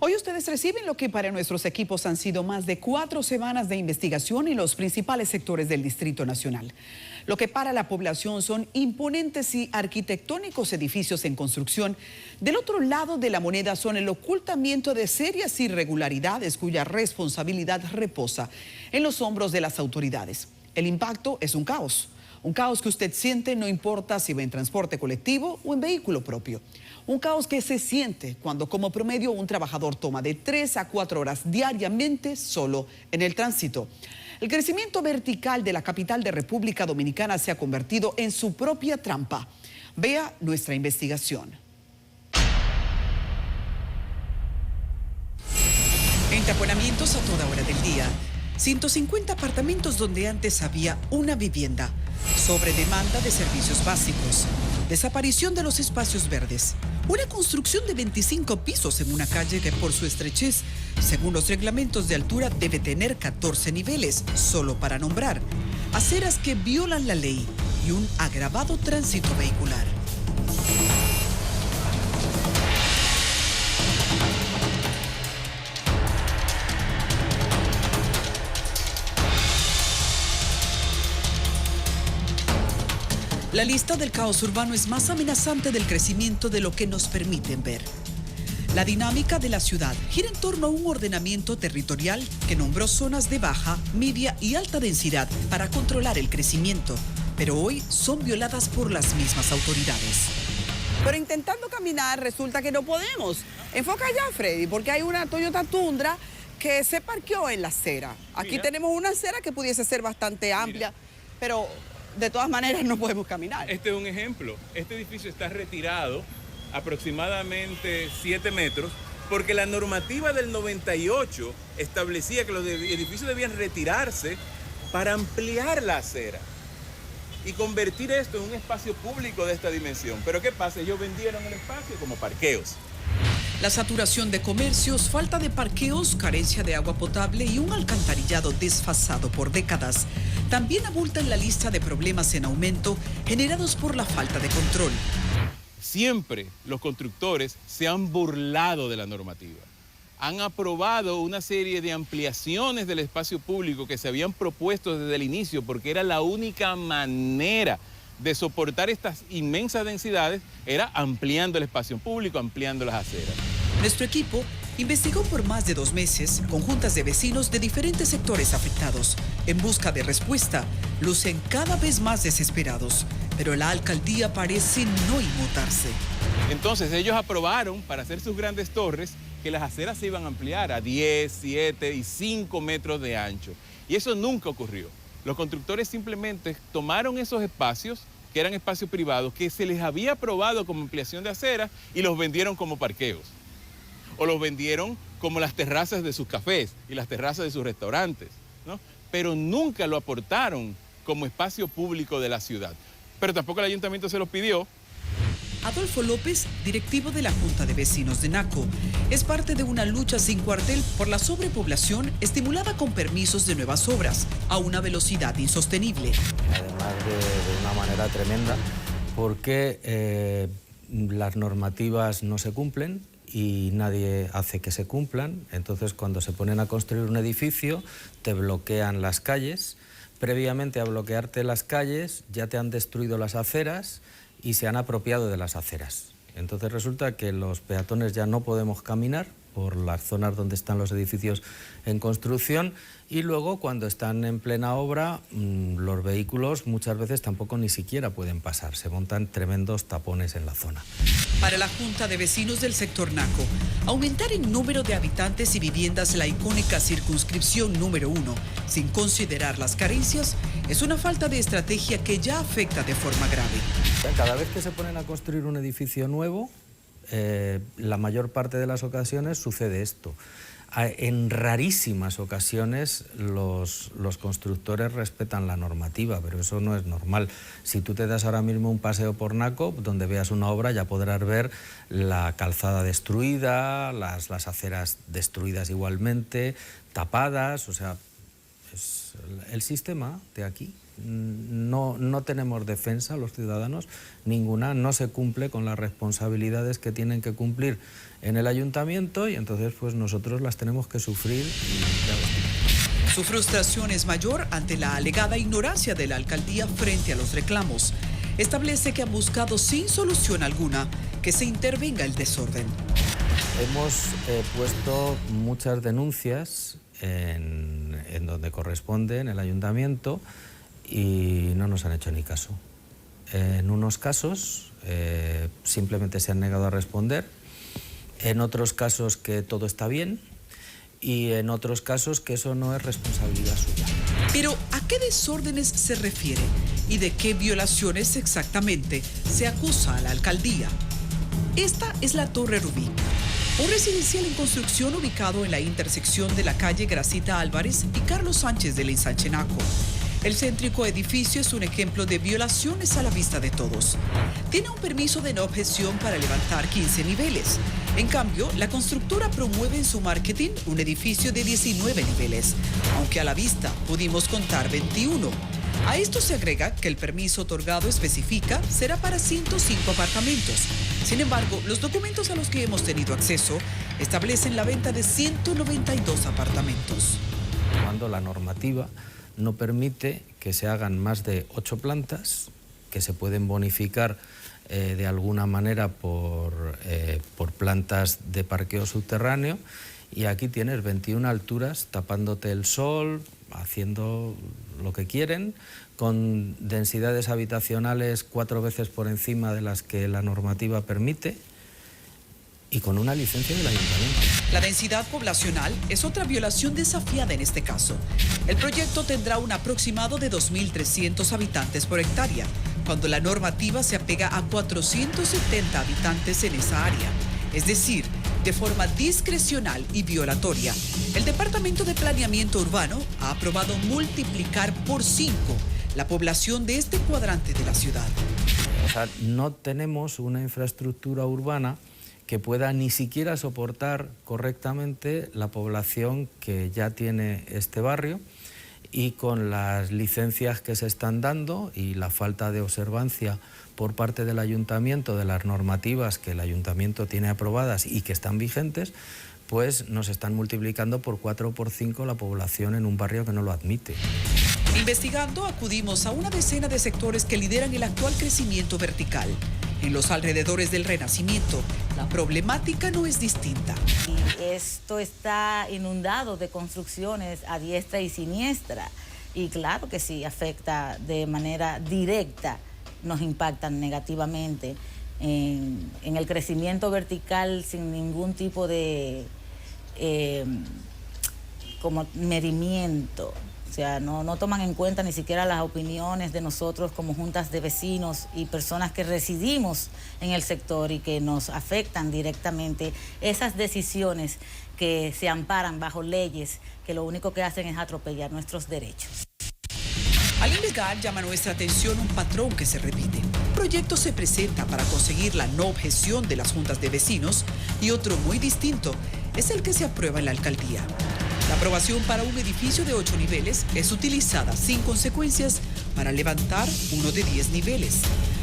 Hoy ustedes reciben lo que para nuestros equipos han sido más de 4 semanas de investigación en los principales sectores del Distrito Nacional. Lo que para la población son imponentes y arquitectónicos edificios en construcción. Del otro lado de la moneda son el ocultamiento de serias irregularidades cuya responsabilidad reposa en los hombros de las autoridades. El impacto es un caos que usted siente no importa si va en transporte colectivo o en vehículo propio. Un caos que se siente cuando como promedio un trabajador toma de 3 a 4 horas diariamente solo en el tránsito. El crecimiento vertical de la capital de República Dominicana se ha convertido en su propia trampa. Vea nuestra investigación. Entaponamientos a toda hora del día. 150 apartamentos donde antes había una vivienda. Sobredemanda de servicios básicos. Desaparición de los espacios verdes. Una construcción de 25 pisos en una calle que por su estrechez, según los reglamentos de altura, debe tener 14 niveles, solo para nombrar. Aceras que violan la ley y un agravado tránsito vehicular. La lista del caos urbano es más amenazante del crecimiento de lo que nos permiten ver. La dinámica de la ciudad gira en torno a un ordenamiento territorial que nombró zonas de baja, media y alta densidad para controlar el crecimiento, pero hoy son violadas por las mismas autoridades. Pero intentando caminar resulta que no podemos. Enfoca allá, Freddy, porque hay una Toyota Tundra que se parqueó en la acera. Aquí tenemos una acera que pudiese ser bastante amplia, pero de todas maneras no podemos caminar. Este es un ejemplo. Este edificio está retirado aproximadamente 7 metros porque la normativa del 98 establecía que los edificios debían retirarse para ampliar la acera y convertir esto en un espacio público de esta dimensión. Pero ¿qué pasa? Ellos vendieron el espacio como parqueos. La saturación de comercios, falta de parqueos, carencia de agua potable y un alcantarillado desfasado por décadas también abultan la lista de problemas en aumento generados por la falta de control. Siempre los constructores se han burlado de la normativa. Han aprobado una serie de ampliaciones del espacio público que se habían propuesto desde el inicio porque era la única manera de soportar estas inmensas densidades, era ampliando el espacio público, ampliando las aceras. Nuestro equipo investigó por más de 2 meses con juntas de vecinos de diferentes sectores afectados. En busca de respuesta, lucen cada vez más desesperados, pero la alcaldía parece no inmutarse. Entonces ellos aprobaron para hacer sus grandes torres que las aceras se iban a ampliar a 10, 7 y 5 metros de ancho. Y eso nunca ocurrió. Los constructores simplemente tomaron esos espacios, que eran espacios privados, que se les había aprobado como ampliación de aceras y los vendieron como parqueos. O los vendieron como las terrazas de sus cafés y las terrazas de sus restaurantes, ¿no? Pero nunca lo aportaron como espacio público de la ciudad. Pero tampoco el ayuntamiento se lo pidió. Adolfo López, directivo de la Junta de Vecinos de Naco, es parte de una lucha sin cuartel por la sobrepoblación estimulada con permisos de nuevas obras a una velocidad insostenible. Además de una manera tremenda, porque las normativas no se cumplen y nadie hace que se cumplan. Entonces, cuando se ponen a construir un edificio, te bloquean las calles. Previamente a bloquearte las calles, ya te han destruido las aceras y se han apropiado de las aceras. Entonces resulta que los peatones ya no podemos caminar por las zonas donde están los edificios en construcción y luego cuando están en plena obra los vehículos muchas veces tampoco ni siquiera pueden pasar, se montan tremendos tapones en la zona. Para la Junta de Vecinos del sector Naco, aumentar el número de habitantes y viviendas la icónica circunscripción número 1, sin considerar las carencias, es una falta de estrategia que ya afecta de forma grave. Cada vez que se ponen a construir un edificio nuevo, la mayor parte de las ocasiones sucede esto. En rarísimas ocasiones los constructores respetan la normativa, pero eso no es normal. Si tú te das ahora mismo un paseo por Naco, donde veas una obra ya podrás ver la calzada destruida, las aceras destruidas igualmente, tapadas, o sea, pues el sistema de aquí. No tenemos defensa los ciudadanos, ninguna, no se cumple con las responsabilidades que tienen que cumplir en el ayuntamiento y entonces pues nosotros las tenemos que sufrir. Su frustración es mayor ante la alegada ignorancia de la alcaldía frente a los reclamos. Establece que ha buscado sin solución alguna que se intervenga el desorden. Hemos puesto muchas denuncias en donde corresponde, en el ayuntamiento, y no nos han hecho ni caso. En unos casos simplemente se han negado a responder, en otros casos que todo está bien y en otros casos que eso no es responsabilidad suya. Pero, ¿a qué desórdenes se refiere y de qué violaciones exactamente se acusa a la alcaldía? Esta es la Torre Rubí, un residencial en construcción ubicado en la intersección de la calle Gracita Álvarez y Carlos Sánchez del Ensanchenaco. El céntrico edificio es un ejemplo de violaciones a la vista de todos. Tiene un permiso de no objeción para levantar 15 niveles. En cambio, la constructora promueve en su marketing un edificio de 19 niveles, aunque a la vista pudimos contar 21. A esto se agrega que el permiso otorgado especifica será para 105 apartamentos. Sin embargo, los documentos a los que hemos tenido acceso establecen la venta de 192 apartamentos. Cuando la normativa no permite que se hagan más de 8 plantas, que se pueden bonificar de alguna manera por plantas de parqueo subterráneo, y aquí tienes 21 alturas tapándote el sol, haciendo lo que quieren, con densidades habitacionales 4 veces por encima de las que la normativa permite y con una licencia del ayuntamiento. La densidad poblacional es otra violación desafiada en este caso. El proyecto tendrá un aproximado de 2.300 habitantes por hectárea, cuando la normativa se apega a 470 habitantes en esa área. Es decir, de forma discrecional y violatoria, el Departamento de Planeamiento Urbano ha aprobado multiplicar por 5 la población de este cuadrante de la ciudad. O sea, no tenemos una infraestructura urbana que pueda ni siquiera soportar correctamente la población que ya tiene este barrio, y con las licencias que se están dando y la falta de observancia por parte del ayuntamiento de las normativas que el ayuntamiento tiene aprobadas y que están vigentes, pues nos están multiplicando por 4 o por 5 la población en un barrio que no lo admite. Investigando, acudimos a una decena de sectores que lideran el actual crecimiento vertical. En los alrededores del Renacimiento, la problemática no es distinta. Esto está inundado de construcciones a diestra y siniestra, y claro que sí, afecta de manera directa, nos impactan negativamente en el crecimiento vertical sin ningún tipo de como medimiento. O sea, no toman en cuenta ni siquiera las opiniones de nosotros como juntas de vecinos y personas que residimos en el sector y que nos afectan directamente esas decisiones que se amparan bajo leyes que lo único que hacen es atropellar nuestros derechos. Al investigar, llama nuestra atención un patrón que se repite. Un proyecto se presenta para conseguir la no objeción de las juntas de vecinos y otro muy distinto es el que se aprueba en la alcaldía. La aprobación para un edificio de 8 niveles es utilizada sin consecuencias para levantar uno de 10 niveles.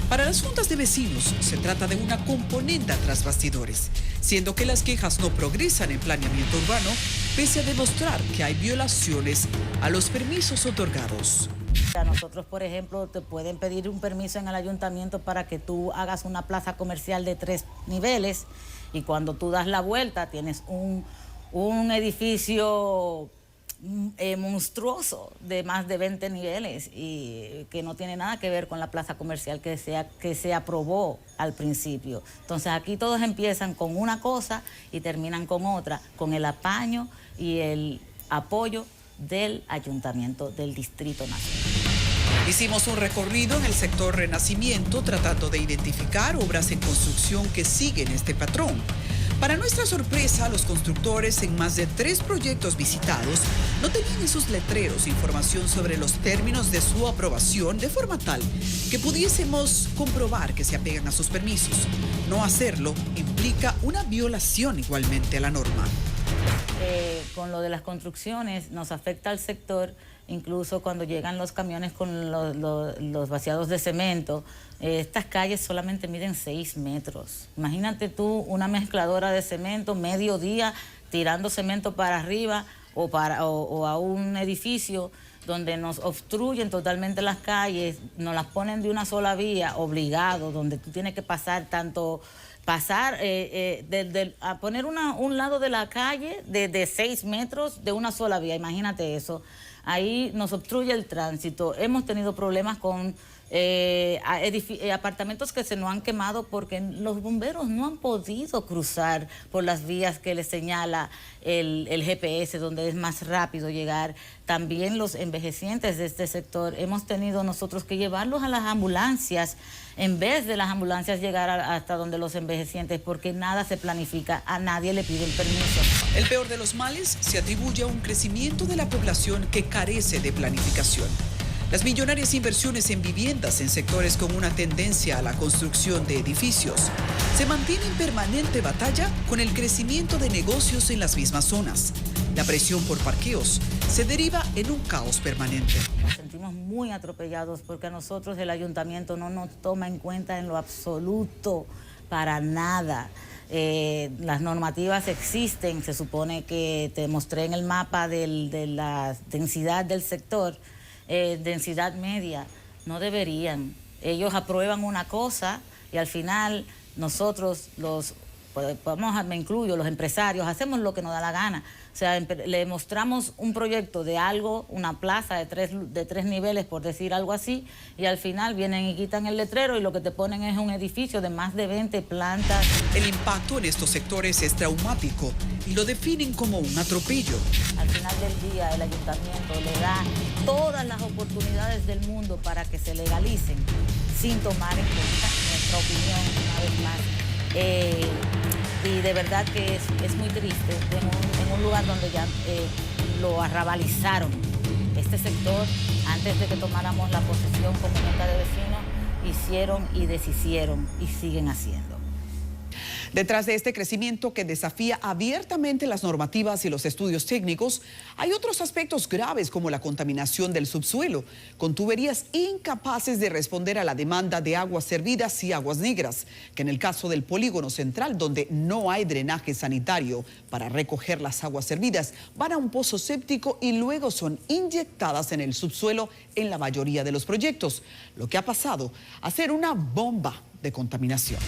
Para las juntas de vecinos se trata de una componenda tras bastidores, siendo que las quejas no progresan en planeamiento urbano, pese a demostrar que hay violaciones a los permisos otorgados. A nosotros, por ejemplo, te pueden pedir un permiso en el ayuntamiento para que tú hagas una plaza comercial de 3 niveles, y cuando tú das la vuelta tienes un edificio monstruoso de más de 20 niveles y que no tiene nada que ver con la plaza comercial que se aprobó al principio. Entonces aquí todos empiezan con una cosa y terminan con otra, con el apaño y el apoyo del Ayuntamiento del Distrito Nacional. Hicimos un recorrido en el sector Renacimiento tratando de identificar obras en construcción que siguen este patrón. Para nuestra sorpresa, los constructores en más de 3 proyectos visitados no tenían en sus letreros información sobre los términos de su aprobación de forma tal que pudiésemos comprobar que se apegan a sus permisos. No hacerlo implica una violación igualmente a la norma. con lo de las construcciones nos afecta al sector, incluso cuando llegan los camiones con los vaciados de cemento. Estas calles solamente miden 6 metros. Imagínate tú una mezcladora de cemento, medio día, tirando cemento para arriba o a un edificio donde nos obstruyen totalmente las calles, nos las ponen de una sola vía, obligado, donde tú tienes que pasar a poner un lado de la calle de 6 metros de una sola vía, imagínate eso. Ahí nos obstruye el tránsito. Hemos tenido problemas con apartamentos que se nos han quemado porque los bomberos no han podido cruzar por las vías que les señala el GPS, donde es más rápido llegar. También los envejecientes de este sector, hemos tenido nosotros que llevarlos a las ambulancias, en vez de las ambulancias llegar hasta donde los envejecientes, porque nada se planifica, a nadie le piden permiso. El peor de los males se atribuye a un crecimiento de la población que carece de planificación. Las millonarias inversiones en viviendas en sectores con una tendencia a la construcción de edificios se mantienen en permanente batalla con el crecimiento de negocios en las mismas zonas. La presión por parqueos se deriva en un caos permanente. Nos sentimos muy atropellados porque a nosotros el ayuntamiento no nos toma en cuenta en lo absoluto, para nada. Las normativas existen, se supone que te mostré en el mapa de la densidad del sector, densidad media, no deberían. Ellos aprueban una cosa y al final nosotros, me incluyo, los empresarios, hacemos lo que nos da la gana. O sea, le mostramos un proyecto de algo, una plaza de tres niveles, por decir algo así, y al final vienen y quitan el letrero y lo que te ponen es un edificio de más de 20 plantas. El impacto en estos sectores es traumático y lo definen como un atropello. Al final del día, el ayuntamiento le da todas las oportunidades del mundo para que se legalicen, sin tomar en cuenta nuestra opinión, una vez más. Y de verdad que es muy triste en un lugar donde ya lo arrabalizaron. Este sector, antes de que tomáramos la posesión como junta de vecinos, hicieron y deshicieron y siguen haciendo. Detrás de este crecimiento que desafía abiertamente las normativas y los estudios técnicos, hay otros aspectos graves como la contaminación del subsuelo, con tuberías incapaces de responder a la demanda de aguas servidas y aguas negras, que en el caso del polígono central, donde no hay drenaje sanitario para recoger las aguas servidas, van a un pozo séptico y luego son inyectadas en el subsuelo en la mayoría de los proyectos, lo que ha pasado a ser una bomba de contaminación.